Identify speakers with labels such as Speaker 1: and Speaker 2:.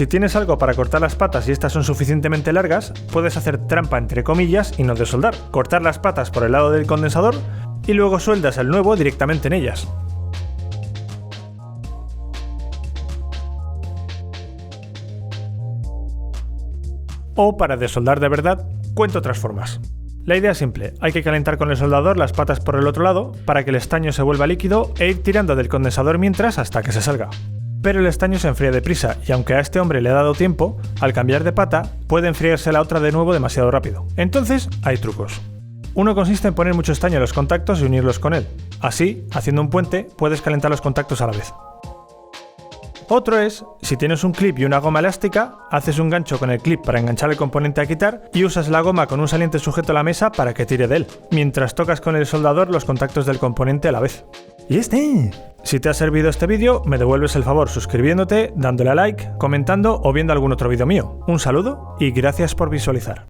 Speaker 1: Si tienes algo para cortar las patas y estas son suficientemente largas, puedes hacer trampa entre comillas y no desoldar. Cortar las patas por el lado del condensador y luego sueldas el nuevo directamente en ellas. O para desoldar de verdad, cuento otras formas. La idea es simple, hay que calentar con el soldador las patas por el otro lado para que el estaño se vuelva líquido e ir tirando del condensador mientras hasta que se salga. Pero el estaño se enfría deprisa y aunque a este hombre le ha dado tiempo, al cambiar de pata puede enfriarse la otra de nuevo demasiado rápido. Entonces hay trucos. Uno consiste en poner mucho estaño en los contactos y unirlos con él. Así, haciendo un puente, puedes calentar los contactos a la vez. Otro es, si tienes un clip y una goma elástica, haces un gancho con el clip para enganchar el componente a quitar y usas la goma con un saliente sujeto a la mesa para que tire de él, mientras tocas con el soldador los contactos del componente a la vez. ¡Y este! Si te ha servido este vídeo, me devuelves el favor suscribiéndote, dándole a like, comentando o viendo algún otro vídeo mío. Un saludo y gracias por visualizar.